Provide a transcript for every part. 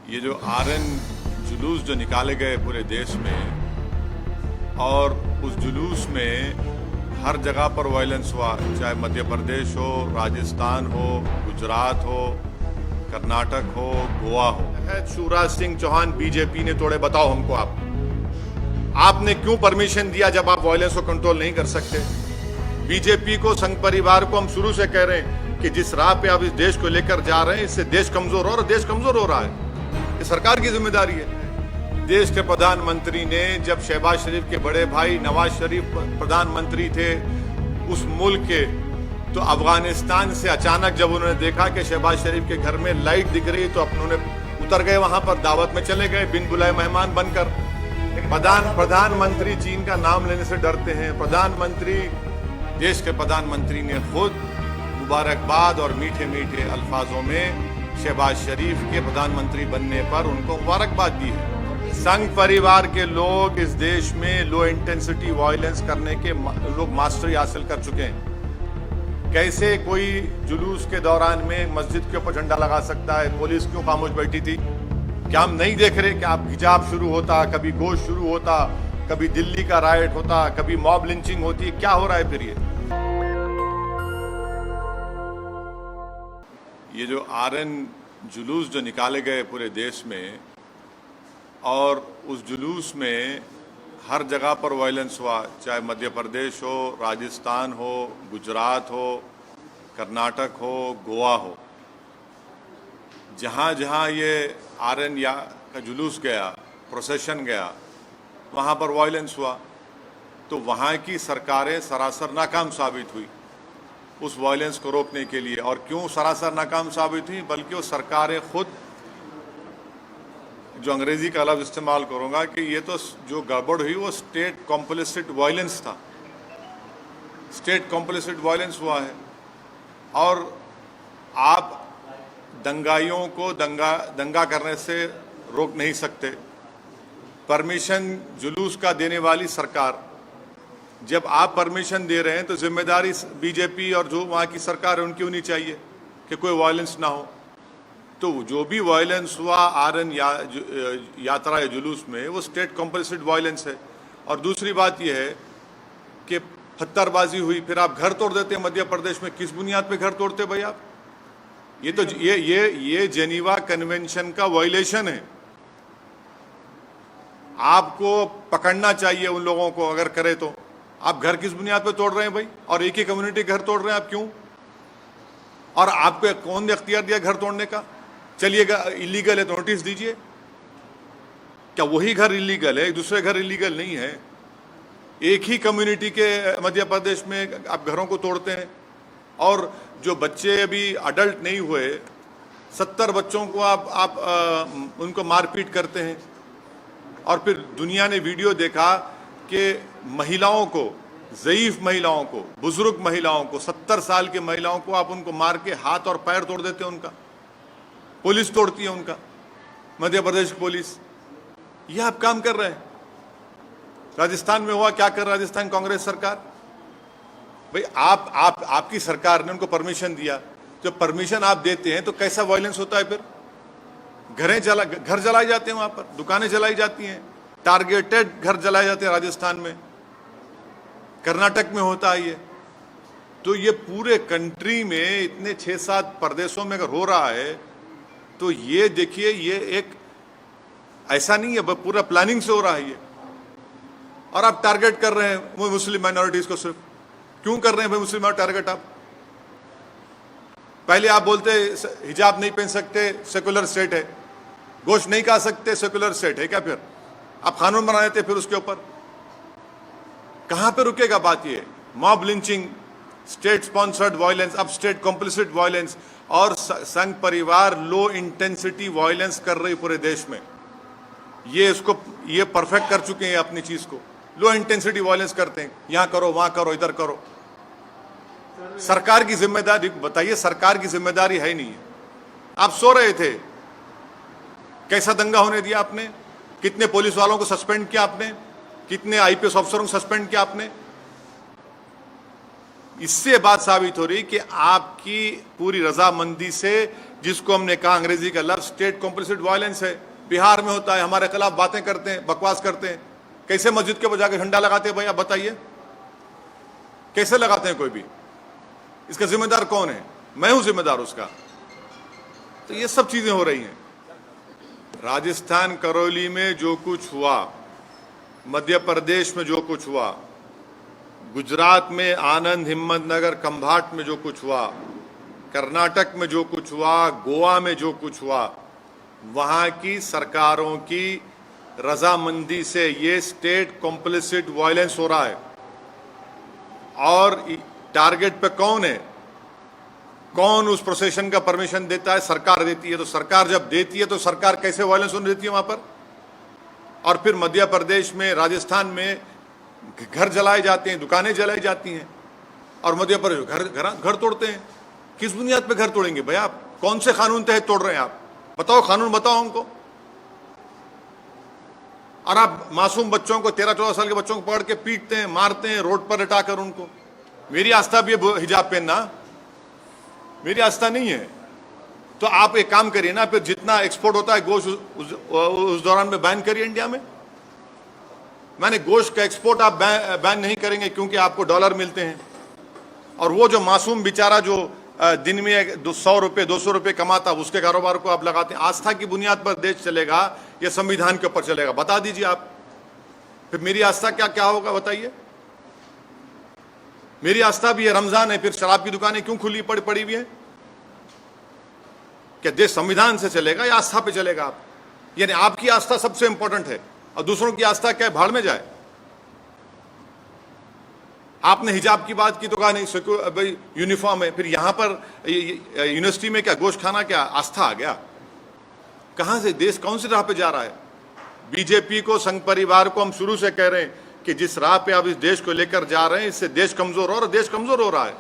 ये जो आरएन जुलूस जो निकाले गए पूरे देश में और उस जुलूस में हर जगह पर वायलेंस हुआ, चाहे मध्य प्रदेश हो, राजस्थान हो, गुजरात हो, कर्नाटक हो, गोवा हो। शिवराज सिंह चौहान बीजेपी ने तोड़े, बताओ हमको आपने क्यों परमिशन दिया जब आप वायलेंस को कंट्रोल नहीं कर सकते? बीजेपी को, संघ परिवार को हम शुरू से कह रहे हैं कि जिस राह पे आप इस देश को लेकर जा रहे हैं इससे देश कमजोर हो रहा है। देश कमजोर हो रहा है, ये सरकार की जिम्मेदारी है। देश के प्रधानमंत्री ने, जब शहबाज शरीफ के बड़े भाई नवाज शरीफ प्रधानमंत्री थे उस मुल्क के, तो अफगानिस्तान से अचानक जब उन्होंने देखा कि शहबाज शरीफ के घर में लाइट दिख रही तो उन्होंने उतर गए, वहां पर दावत में चले गए बिन बुलाए मेहमान बनकर। प्रधानमंत्री चीन का नाम लेने से डरते हैं। प्रधानमंत्री, देश के प्रधानमंत्री ने खुद मुबारकबाद और मीठे मीठे अल्फाजों में शहबाज शरीफ के प्रधानमंत्री बनने पर उनको मुबारकबाद दी है। संघ परिवार के लोग इस देश में लो इंटेंसिटी वायलेंस करने के लोग मास्टरी हासिल कर चुके हैं। कैसे कोई जुलूस के दौरान में मस्जिद के ऊपर झंडा लगा सकता है? पुलिस क्यों खामोश बैठी थी? क्या हम नहीं देख रहे कि आप हिजाब शुरू होता, कभी गोश्त शुरू होता, कभी दिल्ली का राइट होता, कभी मॉब लिंचिंग होती? क्या हो रहा है फिर? ये जो आरएन जुलूस जो निकाले गए पूरे देश में और उस जुलूस में हर जगह पर वायलेंस हुआ, चाहे मध्य प्रदेश हो, राजस्थान हो, गुजरात हो, कर्नाटक हो, गोवा हो। जहाँ जहाँ ये आरएन का जुलूस गया, प्रोसेशन गया, वहाँ पर वायलेंस हुआ, तो वहाँ की सरकारें सरासर नाकाम साबित हुई उस वायलेंस को रोकने के लिए। और क्यों सरासर नाकाम साबित हुई? बल्कि वो सरकारें खुद, जो अंग्रेजी का लफ्ज़ इस्तेमाल करूँगा कि ये तो जो गड़बड़ हुई वो स्टेट कॉम्प्लिसिट वायलेंस था, स्टेट कॉम्प्लिसिट वायलेंस हुआ है। और आप दंगाइयों को दंगा करने से रोक नहीं सकते। परमिशन जुलूस का देने वाली सरकार, जब आप परमिशन दे रहे हैं तो जिम्मेदारी बीजेपी और जो वहाँ की सरकार है उनकी होनी चाहिए कि कोई वायलेंस ना हो। तो जो भी वायलेंस हुआ आरएन यात्रा या जुलूस में, वो स्टेट कॉम्पल्सिड वायलेंस है। और दूसरी बात यह है कि पत्थरबाजी हुई, फिर आप घर तोड़ देते हैं मध्य प्रदेश में। किस बुनियाद पे घर तोड़ते भाई आप? ये तो ये जेनीवा कन्वेंशन का वायलेशन है। आपको पकड़ना चाहिए उन लोगों को, अगर करे तो। आप घर किस बुनियाद पे तोड़ रहे हैं भाई? और एक ही कम्युनिटी घर तोड़ रहे हैं आप, क्यों? और आपको कौन ने अख्तियार दिया घर तोड़ने का? चलिएगा इलीगल है तो नोटिस दीजिए। क्या वही घर इलीगल है, दूसरे घर इलीगल नहीं है? एक ही कम्युनिटी के मध्य प्रदेश में आप घरों को तोड़ते हैं। और जो बच्चे अभी अडल्ट नहीं हुए, 70 बच्चों को आप उनको मारपीट करते हैं। और फिर दुनिया ने वीडियो देखा कि महिलाओं को, ज़ईफ महिलाओं को, बुजुर्ग महिलाओं को, 70 साल की महिलाओं को आप उनको मार के हाथ और पैर तोड़ देते हैं उनका। पुलिस तोड़ती है उनका, मध्य प्रदेश की पुलिस। यह आप काम कर रहे हैं। राजस्थान में हुआ, क्या कर राजस्थान कांग्रेस सरकार? भाई आपकी सरकार ने उनको परमिशन दिया। जब परमिशन आप देते हैं तो कैसा वायलेंस होता है फिर? घर जलाए जाते हैं, वहां पर दुकानें जलाई जाती हैं, टारगेटेड घर जलाए जाते हैं राजस्थान में, कर्नाटक में होता है ये। तो ये पूरे कंट्री में इतने 6-7 प्रदेशों में अगर हो रहा है तो ये देखिए, ये एक ऐसा नहीं है, पूरा प्लानिंग से हो रहा है ये। और आप टारगेट कर रहे हैं वो मुस्लिम माइनॉरिटीज को। सिर्फ क्यों कर रहे हैं भाई मुस्लिम टारगेट आप? पहले आप बोलते हिजाब नहीं पहन सकते, सेकुलर स्टेट है। गोश्त नहीं खा सकते, सेकुलर स्टेट है क्या? फिर आप कानून बना देते फिर उसके ऊपर। कहां पे रुकेगा बात? ये mob lynching, state sponsored violence, अब स्टेट कॉम्प्लिसिट वायलेंस। और संघ परिवार लो इंटेंसिटी वायलेंस कर रही पूरे देश में। ये परफेक्ट कर चुके हैं अपनी चीज को। लो इंटेंसिटी वायलेंस करते हैं, यहां करो, वहां करो, इधर करो। सरकार की जिम्मेदारी बताइए? सरकार की जिम्मेदारी है नहीं है। आप सो रहे थे, कैसा दंगा होने दिया आपने? कितने पुलिस वालों को सस्पेंड किया आपने? कितने आईपीएस अफसरों को सस्पेंड किया आपने? इससे बात साबित हो रही कि आपकी पूरी रजामंदी से, जिसको हमने कहा अंग्रेजी का लफ्ज स्टेट कॉम्प्लिसिट वायलेंस है, बिहार में होता है, हमारे खिलाफ बातें करते हैं, बकवास करते हैं। कैसे मस्जिद के ऊपर जाकर झंडा लगाते हैं भाई, आप बताइए, कैसे लगाते हैं कोई भी? इसका जिम्मेदार कौन है? मैं हूं जिम्मेदार उसका। तो ये सब चीजें हो रही हैं। राजस्थान करौली में जो कुछ हुआ, मध्य प्रदेश में जो कुछ हुआ, गुजरात में आनंद हिम्मतनगर खंभाट में जो कुछ हुआ, कर्नाटक में जो कुछ हुआ, गोवा में जो कुछ हुआ, वहां की सरकारों की रजामंदी से ये स्टेट कॉम्प्लिसिट वायलेंस हो रहा है। और टारगेट पे कौन है? कौन उस प्रोसेशन का परमिशन देता है? सरकार देती है। तो सरकार जब देती है तो सरकार कैसे वायलेंस होने देती है वहां पर? और फिर मध्य प्रदेश में, राजस्थान में घर जलाए जाते हैं, दुकानें जलाई जाती हैं, और मध्य प्रदेश घर तोड़ते हैं। किस बुनियाद पे घर तोड़ेंगे भाई आप? कौन से कानून तहत तोड़ रहे हैं आप? बताओ, कानून बताओ हमको। और आप मासूम बच्चों को, 13-14 साल के बच्चों को पकड़ के पीटते हैं, मारते हैं, रोड पर लटाकर उनको। मेरी आस्था भी है हिजाब पहनना, मेरी आस्था नहीं है। तो आप एक काम करिए ना, फिर जितना एक्सपोर्ट होता है गोश्त उस दौरान में बैन करिए इंडिया में। मैंने गोश्त का एक्सपोर्ट आप बैन नहीं करेंगे क्योंकि आपको डॉलर मिलते हैं, और वो जो मासूम बेचारा जो दिन में 100 रुपये 200 रुपये कमाता, उसके कारोबार को आप लगाते हैं। आस्था की बुनियाद पर देश चलेगा या संविधान के ऊपर चलेगा? बता दीजिए आप। फिर मेरी आस्था क्या क्या होगा बताइए? मेरी आस्था भी है, रमजान है, फिर शराब की दुकानें क्यों खुली पड़ी हुई है? क्या देश संविधान से चलेगा या आस्था पे चलेगा आप? यानी आपकी आस्था सबसे इंपॉर्टेंट है और दूसरों की आस्था क्या है, भाड़ में जाए। आपने हिजाब की बात की तो कहा नहीं भाई यूनिफॉर्म है, फिर यहां पर यूनिवर्सिटी में क्या गोश्त खाना क्या आस्था आ गया? कहां से देश कौन सी राह पे जा रहा है? बीजेपी को, संघ परिवार को हम शुरू से कह रहे हैं कि जिस राह पे आप इस देश को लेकर जा रहे हैं, इससे देश कमजोर हो, और देश कमजोर हो रहा है।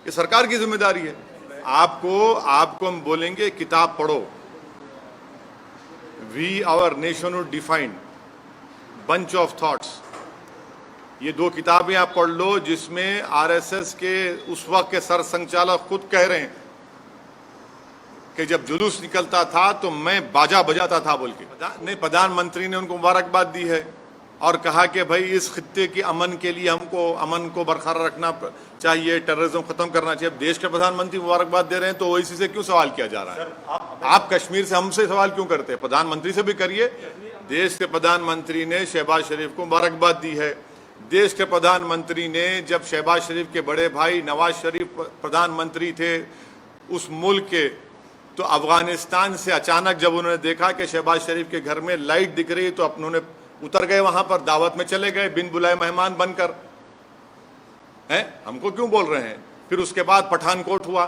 ये सरकार की जिम्मेदारी है। आपको हम बोलेंगे किताब पढ़ो, we our nationhood defined, bunch of thoughts. ये 2 किताबें आप पढ़ लो, जिसमें आरएसएस के उस वक्त के सर संचालक खुद कह रहे हैं कि जब जुलूस निकलता था तो मैं बाजा बजाता था बोल के। प्रधानमंत्री ने उनको मुबारकबाद दी है और कहा कि भाई इस खित्ते के अमन के लिए हमको अमन को बरकरार रखना चाहिए, टेररिज्म खत्म करना चाहिए। अब देश के प्रधानमंत्री मुबारकबाद दे रहे हैं तो ओवैसी से क्यों सवाल किया जा रहा है? आप कश्मीर से हमसे सवाल क्यों करते हैं? प्रधानमंत्री से भी करिए। देश के प्रधानमंत्री ने शहबाज शरीफ को मुबारकबाद दी है। देश के प्रधानमंत्री ने, जब शहबाज शरीफ के बड़े भाई नवाज शरीफ प्रधानमंत्री थे उस मुल्क के, तो अफगानिस्तान से अचानक जब उन्होंने देखा कि शहबाज शरीफ के घर में लाइट दिख रही तो उन्होंने उतर गए, वहां पर दावत में चले गए बिन बुलाए मेहमान बनकर। हैं, हमको क्यों बोल रहे हैं? फिर उसके बाद पठानकोट हुआ।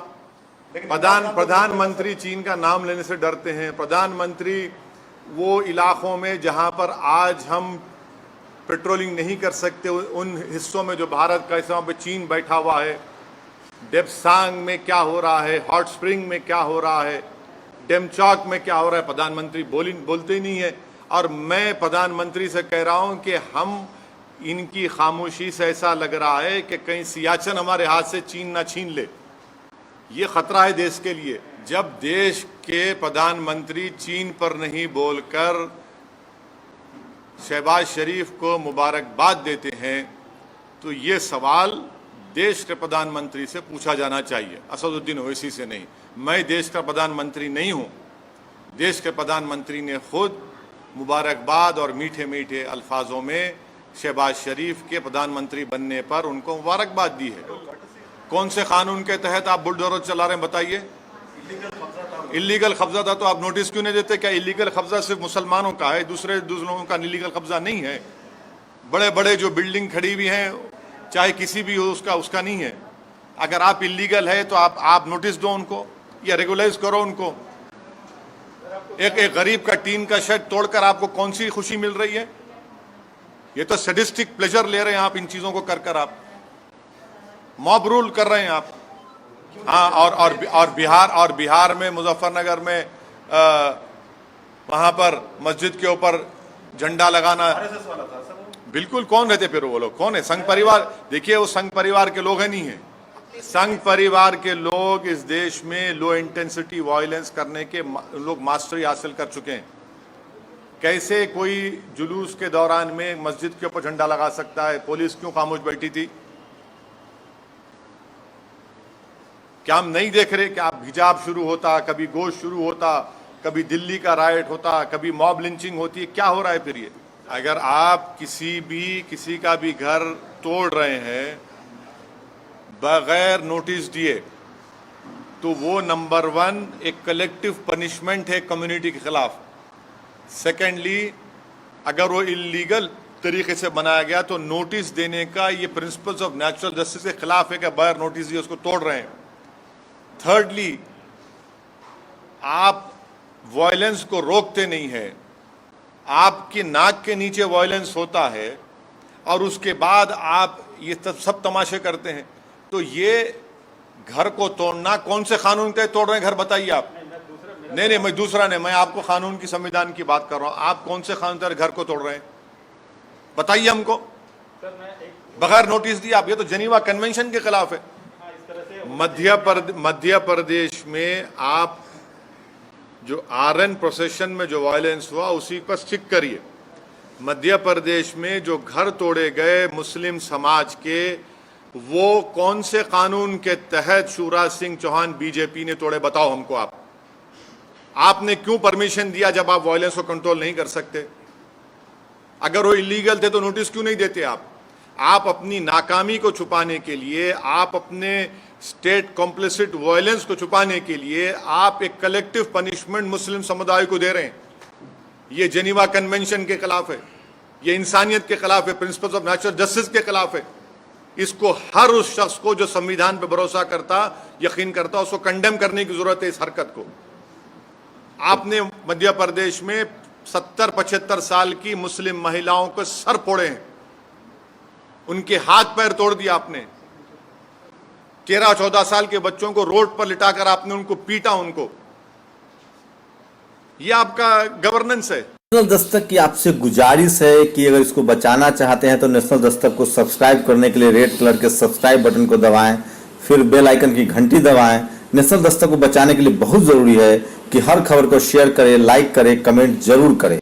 प्रधानमंत्री चीन का नाम लेने से डरते हैं। प्रधानमंत्री वो इलाकों में जहां पर आज हम पेट्रोलिंग नहीं कर सकते, उन हिस्सों में जो भारत का हिस्सा, पे चीन बैठा हुआ है। डेप्सांग में क्या हो रहा है, हॉट स्प्रिंग में क्या हो रहा है, डेमचौक में क्या हो रहा है, प्रधानमंत्री बोलते ही नहीं है। और मैं प्रधानमंत्री से कह रहा हूं कि हम इनकी खामोशी से ऐसा लग रहा है कि कहीं सियाचिन हमारे हाथ से चीन ना छीन ले। ये खतरा है देश के लिए। जब देश के प्रधानमंत्री चीन पर नहीं बोलकर शहबाज शरीफ को मुबारकबाद देते हैं तो ये सवाल देश के प्रधानमंत्री से पूछा जाना चाहिए, असदुद्दीन ओवैसी से नहीं। मैं देश का प्रधानमंत्री नहीं हूं। देश के प्रधानमंत्री ने खुद मुबारकबाद और मीठे मीठे अल्फाजों में शहबाज शरीफ के प्रधानमंत्री बनने पर उनको मुबारकबाद दी है। कौन से कानून के तहत आप बुलडोजर चला रहे हैं बताइए? इलीगल कब्जा था तो आप नोटिस क्यों नहीं देते? क्या इलीगल कब्जा सिर्फ मुसलमानों का है, दूसरे लोगों का इलीगल कब्जा नहीं है? बड़े बड़े जो बिल्डिंग खड़ी हुई हैं, चाहे किसी भी हो, उसका नहीं है। अगर आप इलीगल है तो आप नोटिस दो उनको या रेगुलाइज करो उनको। एक गरीब का टीन का शेड तोड़कर आपको कौन सी खुशी मिल रही है? ये तो सैडिस्टिक प्लेजर ले रहे हैं आप इन चीजों को कर आप मॉब रूल कर रहे हैं आप। हाँ, और बिहार में मुजफ्फरनगर में वहां पर मस्जिद के ऊपर झंडा लगाना, बिल्कुल कौन रहते फिर वो लोग? कौन है? संघ परिवार। देखिए वो संघ परिवार के लोग हैं नहीं है, संघ परिवार के लोग इस देश में लो इंटेंसिटी वायलेंस करने के लोग मास्टरी हासिल कर चुके हैं। कैसे कोई जुलूस के दौरान में मस्जिद के ऊपर झंडा लगा सकता है? पुलिस क्यों खामोश बैठी थी? क्या हम नहीं देख रहे कि आप हिजाब शुरू होता, कभी गोश्त शुरू होता, कभी दिल्ली का राइट होता, कभी मॉब लिंचिंग होती है? क्या हो रहा है फिर ये? अगर आप किसी का भी घर तोड़ रहे हैं बगैर नोटिस दिए तो वो नंबर 1 एक कलेक्टिव पनिशमेंट है कम्युनिटी के खिलाफ। सेकेंडली, अगर वो इलीगल तरीके से बनाया गया तो नोटिस देने का ये प्रिंसिपल्स ऑफ नेचुरल जस्टिस के खिलाफ है कि बगैर नोटिस दिए उसको तोड़ रहे हैं। थर्डली, आप वायलेंस को रोकते नहीं है, आपकी नाक के नीचे वायलेंस होता है और उसके बाद आप ये सब तमाशे करते हैं। तो ये घर को तोड़ना कौन से कानून के तोड़ रहे हैं घर बताइए आप? नहीं, मैं दूसरा नहीं, मैं आपको कानून की संविधान की बात कर रहा हूं। आप कौन से कानून के घर को तोड़ रहे हैं बताइए हमको, बगैर नोटिस दिए आप? ये तो जेनीवा कन्वेंशन के खिलाफ है। मध्य प्रदेश में आप जो आरएन प्रोसेशन में जो वायलेंस हुआ उसी पर स्टिक करिए। मध्य प्रदेश में जो घर तोड़े गए मुस्लिम समाज के, वो कौन से कानून के तहत शिवराज सिंह चौहान बीजेपी ने तोड़े बताओ हमको आप। आपने क्यों परमिशन दिया जब आप वायलेंस को कंट्रोल नहीं कर सकते? अगर वो इलीगल थे तो नोटिस क्यों नहीं देते आप? आप अपनी नाकामी को छुपाने के लिए, आप अपने स्टेट कॉम्प्लिसिट वायलेंस को छुपाने के लिए आप एक कलेक्टिव पनिशमेंट मुस्लिम समुदाय को दे रहे हैं। ये जेनीवा कन्वेंशन के खिलाफ है, ये इंसानियत के खिलाफ है, प्रिंसिपल्स ऑफ नेचुरल जस्टिस के खिलाफ है। इसको हर उस शख्स को जो संविधान पर भरोसा करता, यकीन करता, उसको कंडेम करने की जरूरत है इस हरकत को। आपने मध्य प्रदेश में 70-75 साल की मुस्लिम महिलाओं के सर फोड़े हैं, उनके हाथ पैर तोड़ दिया आपने। 13-14 साल के बच्चों को रोड पर लिटाकर आपने उनको पीटा उनको। ये आपका गवर्नेंस है। नेशनल दस्तक की आपसे गुजारिश है कि अगर इसको बचाना चाहते हैं तो नेशनल दस्तक को सब्सक्राइब करने के लिए रेड कलर के सब्सक्राइब बटन को दबाएं, फिर बेल आइकन की घंटी दबाएं। नेशनल दस्तक को बचाने के लिए बहुत जरूरी है कि हर खबर को शेयर करें, लाइक करें, कमेंट जरूर करें।